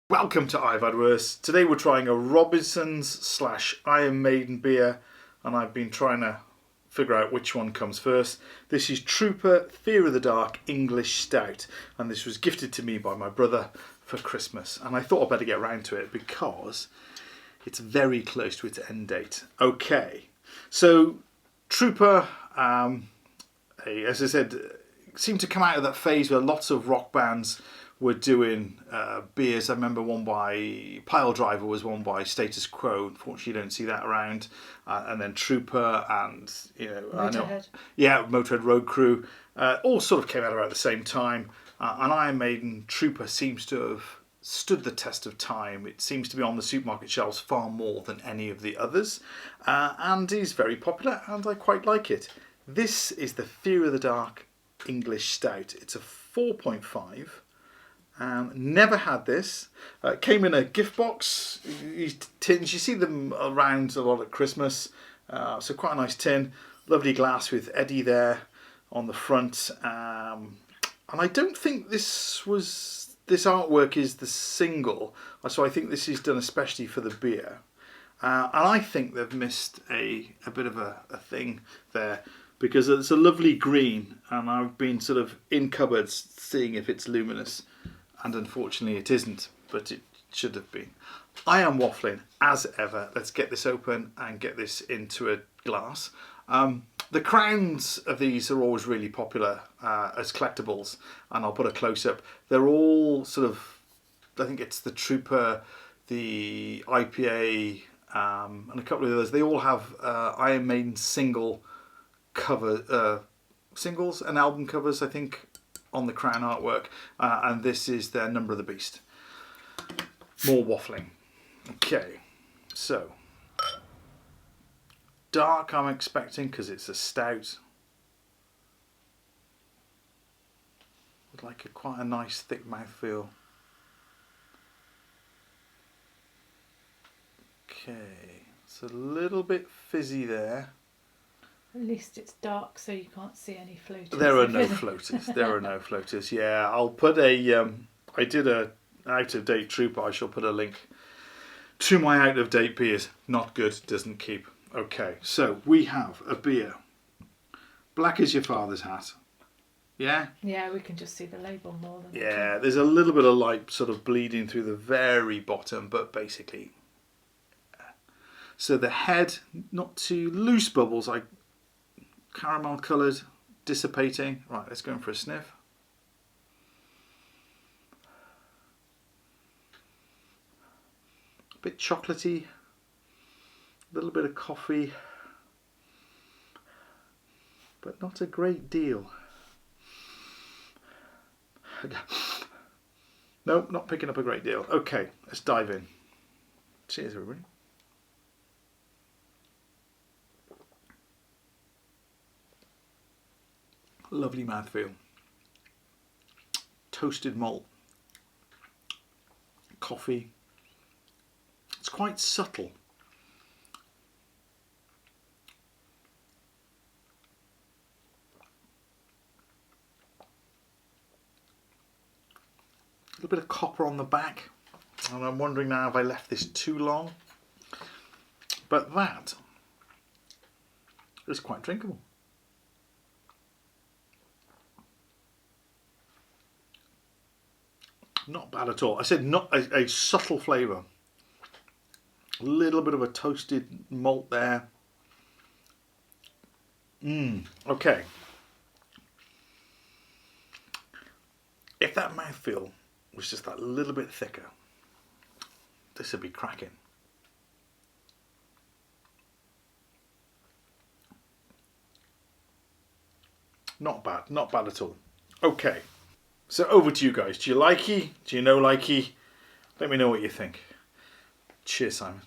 Welcome to I've Had Worse. Today we're trying a Robinsons / Iron Maiden beer, and I've been trying to figure out which one comes first. This is Trooper Fear of the Dark English Stout, and this was gifted to me by my brother for Christmas, and I thought I'd better get round to it because it's very close to its end date. Okay, so Trooper, as I said, seemed to come out of that phase where lots of rock bands were doing beers. I remember one by Pile Driver was one by Status Quo. Unfortunately, you don't see that around. And then Trooper and Motorhead. Motorhead Road Crew, all sort of came out about the same time. And Iron Maiden Trooper seems to have stood the test of time. It seems to be on the supermarket shelves far more than any of the others, and is very popular, and I quite like it. This is the Fear of the Dark English Stout. It's a 4.5. Never had this. Came in a gift box. These tins, you see them around a lot at Christmas. So quite a nice tin. Lovely glass with Eddie there on the front. And I don't think this artwork is the single. So I think this is done especially for the beer. And I think they've missed a bit of a thing there, because it's a lovely green, and I've been sort of in cupboards seeing if it's luminous. And unfortunately it isn't, but it should have been. I am waffling as ever. Let's get this open and get this into a glass. The crowns of these are always really popular as collectibles, and I'll put a close-up. They're all sort of, I think it's the Trooper, the IPA, and a couple of others. They all have Iron Maiden singles and album covers, I think, on the crown artwork, and this is their Number of the Beast. More waffling. Okay, so dark I'm expecting because it's a stout. Would like quite a nice thick mouthfeel. Okay, it's a little bit fizzy there. At least it's dark, so you can't see any floaters. There are no floaters. There are no floaters. Yeah, I'll put a. I did an out of date Trooper. I shall put a link to my out of date beers. Not good, doesn't keep. Okay, so we have a beer. Black as your father's hat. Yeah. Yeah, we can just see the label more than. Yeah, there's a little bit of light sort of bleeding through the very bottom, but basically. So the head, not too loose bubbles. Caramel coloured, dissipating. Right, let's go in for a sniff. A bit chocolatey, a little bit of coffee, but not a great deal. Nope, not picking up a great deal. Okay, let's dive in. Cheers, everybody. Lovely mouthfeel. Toasted malt. Coffee. It's quite subtle. A little bit of copper on the back. And I'm wondering now if I left this too long. But that is quite drinkable. Not bad at all. I said not a subtle flavour. A little bit of a toasted malt there. Okay. If that mouthfeel was just that little bit thicker, this would be cracking. Not bad, not bad at all. Okay. So over to you guys. Do you likey? Do you no likey? Let me know what you think. Cheers, Simon.